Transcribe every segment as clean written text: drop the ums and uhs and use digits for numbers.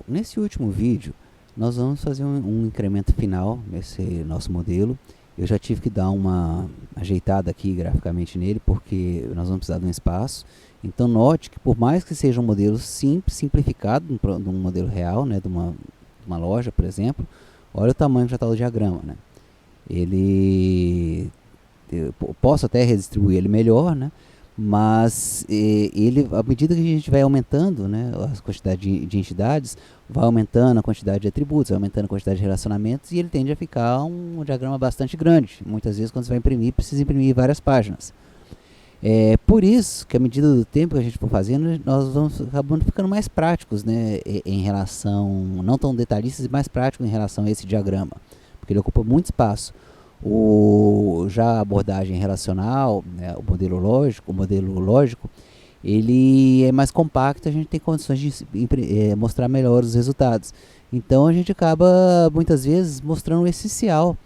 nesse último vídeo, nós vamos fazer um incremento final nesse nosso modelo. Eu já tive que dar uma ajeitada aqui graficamente nele, porque nós vamos precisar de um espaço. Então note que por mais que seja um modelo simples, simplificado, de um modelo real, né, de uma loja, por exemplo, olha o tamanho que já está o diagrama, né? Eu posso até redistribuir ele melhor, né? Mas ele, à medida que a gente vai aumentando, né, a quantidade de entidades, vai aumentando a quantidade de atributos, vai aumentando a quantidade de relacionamentos, e ele tende a ficar um diagrama bastante grande. Muitas vezes, quando você vai imprimir, precisa imprimir várias páginas. Por isso que, à medida do tempo que a gente for fazendo, nós vamos acabando ficando mais práticos, né, em relação, não tão detalhistas, e mais práticos em relação a esse diagrama, porque ele ocupa muito espaço. Já a abordagem relacional, né, o modelo lógico, ele é mais compacto, a gente tem condições de mostrar melhor os resultados. Então a gente acaba muitas vezes mostrando o essencial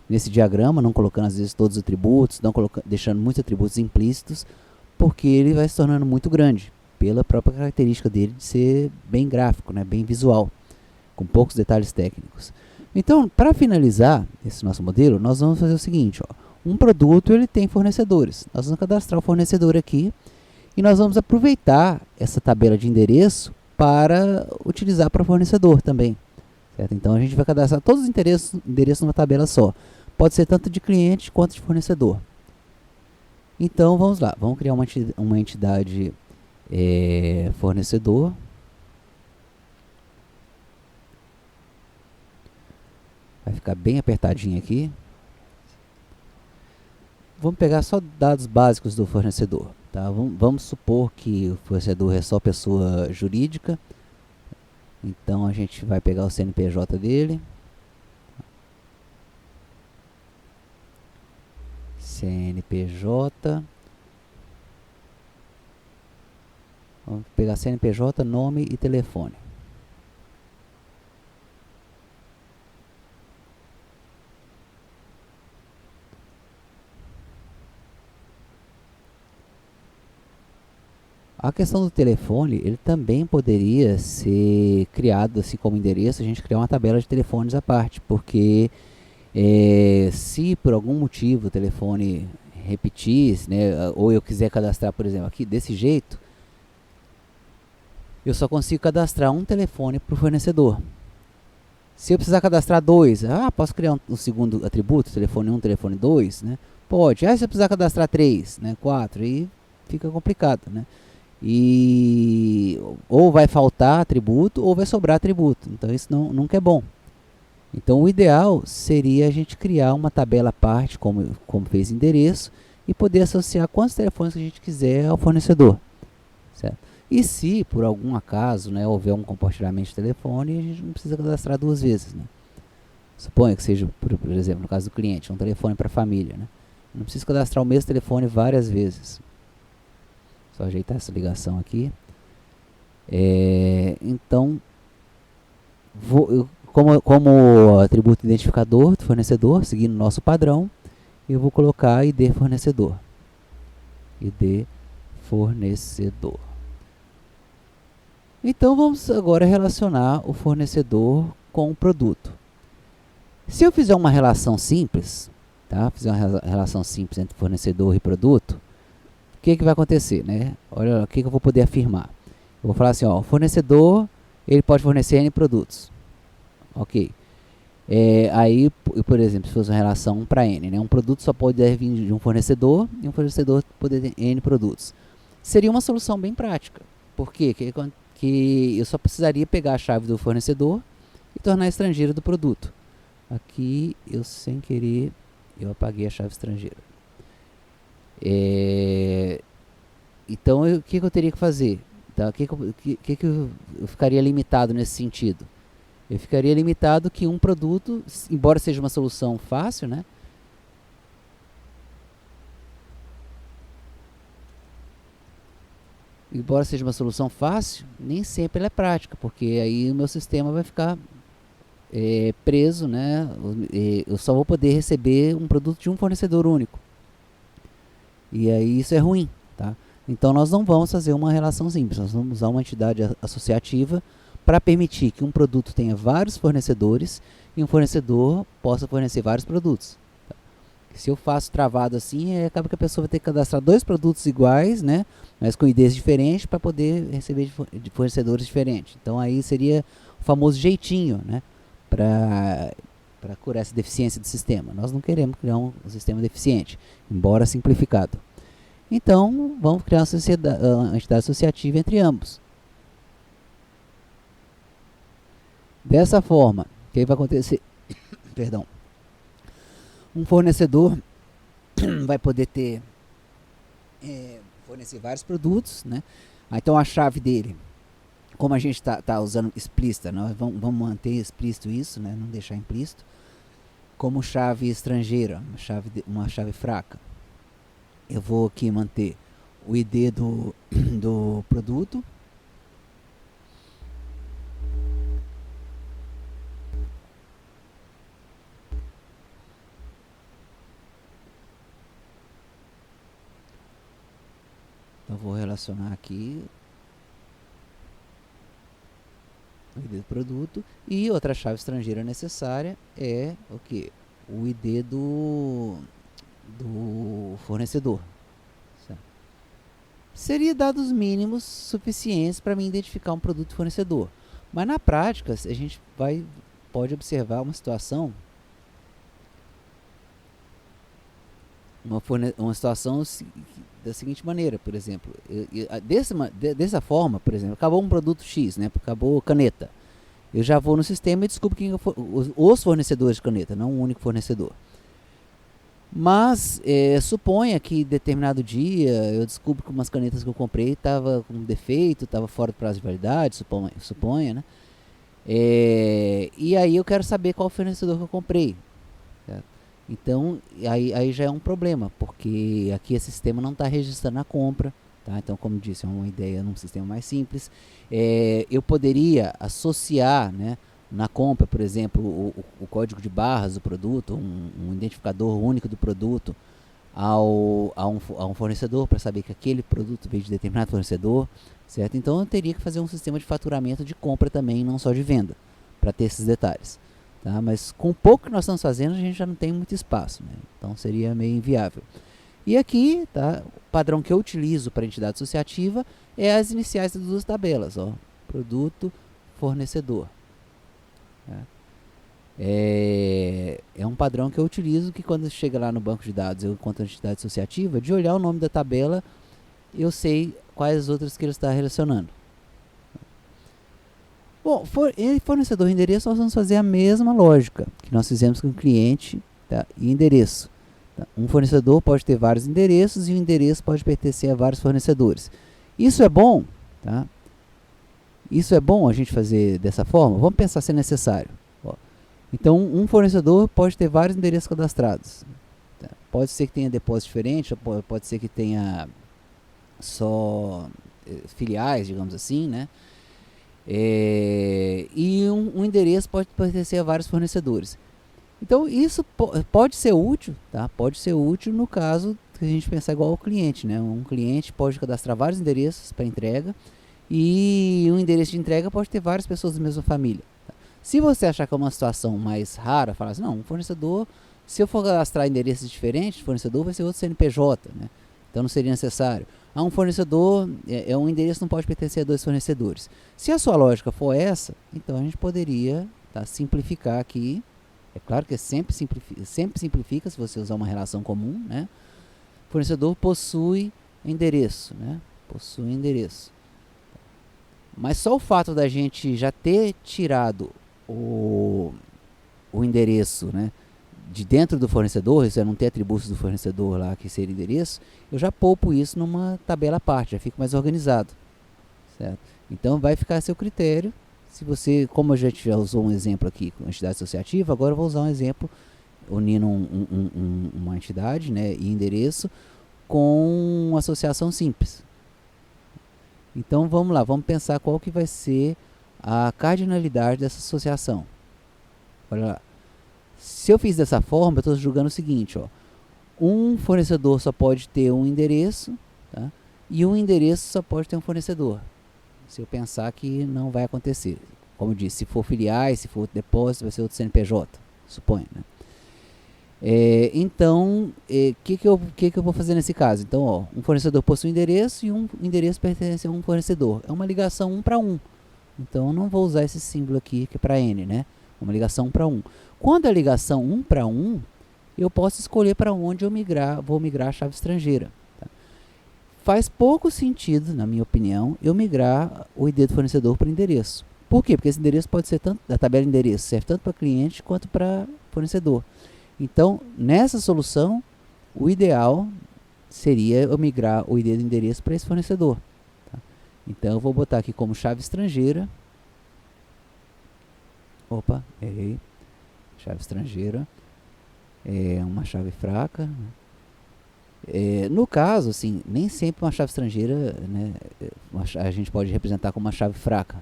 nesse diagrama, não colocando às vezes todos os atributos, deixando muitos atributos implícitos, porque ele vai se tornando muito grande, pela própria característica dele de ser bem gráfico, né, bem visual, com poucos detalhes técnicos. Então, para finalizar esse nosso modelo, nós vamos fazer o seguinte, ó. Um produto ele tem fornecedores. Nós vamos cadastrar o fornecedor aqui e nós vamos aproveitar essa tabela de endereço para utilizar para o fornecedor também. Certo? Então, a gente vai cadastrar todos os endereços numa tabela só. Pode ser tanto de cliente quanto de fornecedor. Então, vamos lá. Vamos criar uma entidade fornecedor. Vai ficar bem apertadinho aqui. Vamos pegar só dados básicos do fornecedor. Tá? Vamos supor que o fornecedor é só pessoa jurídica. Então a gente vai pegar o CNPJ dele. CNPJ. Vamos pegar CNPJ, nome e telefone. A questão do telefone, ele também poderia ser criado assim como endereço, a gente criar uma tabela de telefones à parte, porque se por algum motivo o telefone repetir, né, ou eu quiser cadastrar, por exemplo, aqui desse jeito, eu só consigo cadastrar um telefone para o fornecedor. Se eu precisar cadastrar dois, posso criar um segundo atributo, telefone 1, telefone 2, né? Pode. Se eu precisar cadastrar 3, né, 4, aí fica complicado, né? E ou vai faltar atributo ou vai sobrar atributo, então isso nunca é bom. Então o ideal seria a gente criar uma tabela à parte, como fez endereço, e poder associar quantos telefones que a gente quiser ao fornecedor, certo? E se por algum acaso, né, houver um compartilhamento de telefone, a gente não precisa cadastrar duas vezes, né? Suponha que seja, por exemplo, no caso do cliente, um telefone para a família, né? Não precisa cadastrar o mesmo telefone várias vezes. Só ajeitar essa ligação aqui. Então, como atributo identificador do fornecedor, seguindo o nosso padrão, eu vou colocar ID fornecedor. ID fornecedor. Então, vamos agora relacionar o fornecedor com o produto. Se eu fizer uma relação simples, tá? Fizer uma relação simples entre fornecedor e produto, o que vai acontecer, né? Olha o que eu vou poder afirmar. Eu vou falar assim, ó, o fornecedor ele pode fornecer N produtos. Ok. Aí, por exemplo, se fosse uma relação 1 para N, né? Um produto só pode vir de um fornecedor e um fornecedor poder ter N produtos. Seria uma solução bem prática. Por quê? Que eu só precisaria pegar a chave do fornecedor e tornar estrangeira do produto. Aqui, eu sem querer, eu apaguei a chave estrangeira. Então, o que eu teria que fazer? Então, eu ficaria limitado nesse sentido? Eu ficaria limitado que um produto, embora seja uma solução fácil, né? Embora seja uma solução fácil, nem sempre ela é prática, porque aí o meu sistema vai ficar preso, né? Eu só vou poder receber um produto de um fornecedor único. E aí isso é ruim, tá? Então nós não vamos fazer uma relação simples, nós vamos usar uma entidade associativa para permitir que um produto tenha vários fornecedores e um fornecedor possa fornecer vários produtos. Se eu faço travado assim, acaba que a pessoa vai ter que cadastrar 2 produtos iguais, né, mas com IDs diferentes para poder receber de fornecedores diferentes. Então aí seria o famoso jeitinho, né, para curar essa deficiência do sistema. Nós não queremos criar um sistema deficiente, embora simplificado. Então vamos criar uma entidade associativa entre ambos. Dessa forma, o que vai acontecer? Perdão. Um fornecedor vai poder fornecer vários produtos, né? Então a chave dele, como a gente está usando explícita, nós vamos manter explícito isso, né? Não deixar implícito, como chave estrangeira, uma chave fraca. Eu vou aqui manter o ID do produto. Então vou relacionar aqui o ID do produto, e outra chave estrangeira necessária é o que? O ID do fornecedor. Certo? Seria dados mínimos suficientes para mim identificar um produto fornecedor. Mas na prática, a gente pode observar uma situação, uma situação da seguinte maneira, por exemplo, dessa forma, por exemplo, acabou um produto X, né? Acabou caneta. Eu já vou no sistema e descubro quem os fornecedores de caneta, não um único fornecedor. Mas suponha que determinado dia eu descubro que umas canetas que eu comprei estavam com defeito, estava fora do prazo de validade, suponha, né? E aí eu quero saber qual fornecedor que eu comprei. Certo? Então aí já é um problema, porque aqui esse sistema não está registrando a compra. Tá? Então, como disse, é uma ideia num sistema mais simples. Eu poderia associar, né, na compra, por exemplo, o código de barras do produto, um identificador único do produto a um fornecedor, para saber que aquele produto veio de determinado fornecedor, certo? Então eu teria que fazer um sistema de faturamento de compra também, não só de venda, para ter esses detalhes. Tá? Mas com o pouco que nós estamos fazendo, a gente já não tem muito espaço, né? Então seria meio inviável. E aqui, tá, o padrão que eu utilizo para entidade associativa é as iniciais das duas tabelas, ó, produto, fornecedor. Tá? É um padrão que eu utilizo, que quando chega lá no banco de dados, eu encontro a entidade associativa, de olhar o nome da tabela, eu sei quais as outras que ele está relacionando. Bom, fornecedor e endereço, nós vamos fazer a mesma lógica que nós fizemos com o cliente, tá, e endereço. Tá? Um fornecedor pode ter vários endereços e um endereço pode pertencer a vários fornecedores. Isso é bom, tá? Isso é bom a gente fazer dessa forma? Vamos pensar se é necessário. Ó. Então, um fornecedor pode ter vários endereços cadastrados. Tá? Pode ser que tenha depósito diferente, pode ser que tenha só filiais, digamos assim, né? E um endereço pode pertencer a vários fornecedores. Então isso pode ser útil, tá? Pode ser útil no caso que a gente pensar igual ao cliente, né? Um cliente pode cadastrar vários endereços para entrega, e um endereço de entrega pode ter várias pessoas da mesma família. Tá? Se você achar que é uma situação mais rara, falar assim, não, um fornecedor, se eu for cadastrar endereços diferentes, o fornecedor vai ser outro CNPJ, né? Então não seria necessário. Um fornecedor, um endereço não pode pertencer a 2 fornecedores. Se a sua lógica for essa, então a gente poderia, tá, simplificar aqui. É claro que sempre simplifica se você usar uma relação comum, né? O fornecedor possui endereço, né? Possui endereço. Mas só o fato da gente já ter tirado o endereço, né, de dentro do fornecedor, isso é não ter atributos do fornecedor lá que seria endereço, eu já poupo isso numa tabela à parte, já fico mais organizado. Certo? Então vai ficar a seu critério. Se você, como a gente já usou um exemplo aqui com entidade associativa, agora eu vou usar um exemplo unindo uma entidade, né, e endereço com uma associação simples. Então vamos lá, vamos pensar qual que vai ser a cardinalidade dessa associação. Olha lá. Se eu fiz dessa forma, eu estou julgando o seguinte, ó, um fornecedor só pode ter um endereço, tá? E um endereço só pode ter um fornecedor. Se eu pensar que não vai acontecer. como eu disse, se for filiais, se for outro depósito, vai ser outro CNPJ, suponho, né? Então, que eu vou fazer nesse caso? Então, ó, um fornecedor possui um endereço e um endereço pertence a um fornecedor. É uma ligação 1 para 1. Então, eu não vou usar esse símbolo aqui, que é para N, né? Uma ligação 1 para 1. Quando é ligação 1 para 1, eu posso escolher para onde eu vou migrar a chave estrangeira. Tá? Faz pouco sentido, na minha opinião, eu migrar o ID do fornecedor para o endereço. Por quê? Porque esse endereço pode ser tanto, a tabela de endereço serve tanto para cliente quanto para fornecedor. Então, nessa solução, o ideal seria eu migrar o ID do endereço para esse fornecedor. Tá? Então, eu vou botar aqui como chave estrangeira. Opa, errei. Chave estrangeira. É uma chave fraca. No caso, assim, nem sempre uma chave estrangeira, né, a gente pode representar como uma chave fraca.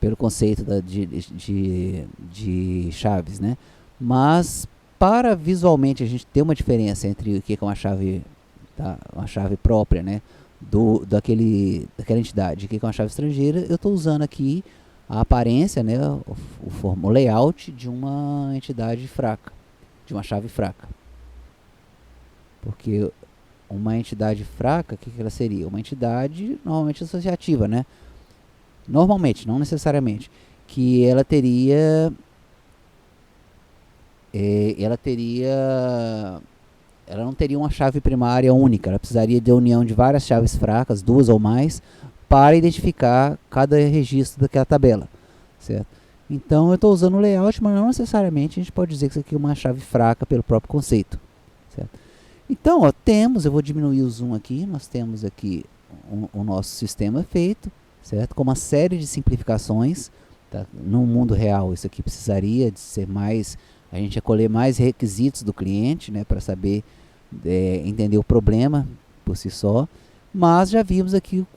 Pelo conceito de chaves, né? Mas para visualmente a gente ter uma diferença entre o que é uma chave, tá, uma chave própria, né, daquela entidade, o que é uma chave estrangeira, eu estou usando aqui a aparência, né, o layout de uma entidade fraca, de uma chave fraca. Porque uma entidade fraca, o que ela seria? Uma entidade normalmente associativa, né? Normalmente, não necessariamente, que ela não teria uma chave primária única, ela precisaria de união de várias chaves fracas, 2 ou mais, para identificar cada registro daquela tabela, certo? Então eu estou usando o layout, mas não necessariamente a gente pode dizer que isso aqui é uma chave fraca pelo próprio conceito, certo? Então, ó, eu vou diminuir o zoom aqui, nós temos aqui o nosso sistema feito, certo? Com uma série de simplificações, tá? No mundo real isso aqui precisaria de ser mais, a gente ia colher mais requisitos do cliente, né, para saber entender o problema por si só, mas já vimos aqui o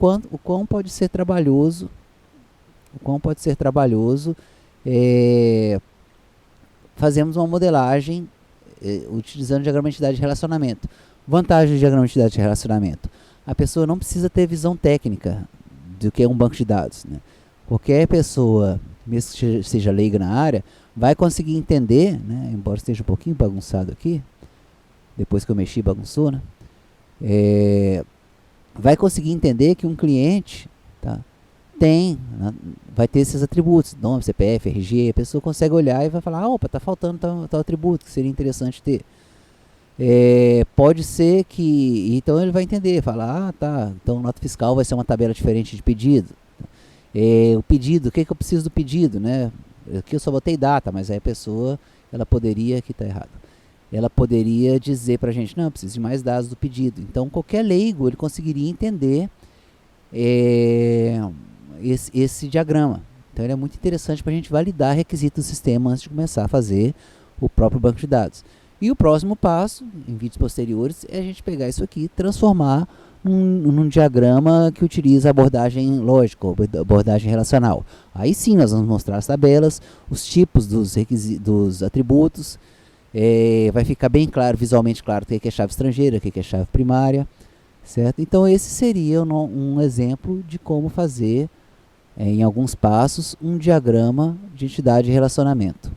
quão pode ser trabalhoso, fazemos uma modelagem utilizando diagrama de entidade de relacionamento. Vantagem do diagrama de entidade de relacionamento: a pessoa não precisa ter visão técnica do que é um banco de dados, né? Qualquer pessoa, mesmo que seja leiga na área, vai conseguir entender, né, embora esteja um pouquinho bagunçado aqui, depois que eu mexi bagunçou, né? Vai conseguir entender que um cliente, tá, vai ter esses atributos, nome, CPF, RG, a pessoa consegue olhar e vai falar, opa, tá faltando tal atributo que seria interessante ter. Pode ser que, então ele vai entender, falar, tá, então nota fiscal vai ser uma tabela diferente de pedido. O pedido, o que eu preciso do pedido, né? Aqui eu só botei data, mas aí a pessoa, ela poderia, aqui tá errado, ela poderia dizer pra gente, não, eu preciso de mais dados do pedido. Então qualquer leigo, ele conseguiria entender esse diagrama. Então ele é muito interessante para a gente validar requisitos do sistema antes de começar a fazer o próprio banco de dados. E o próximo passo, em vídeos posteriores, é a gente pegar isso aqui e transformar num diagrama que utiliza abordagem lógica, abordagem relacional. Aí sim nós vamos mostrar as tabelas, os tipos dos atributos, vai ficar bem claro, visualmente claro, o que é chave estrangeira, o que é chave primária, certo? Então esse seria um exemplo de como fazer, em alguns passos, um diagrama de entidade de relacionamento.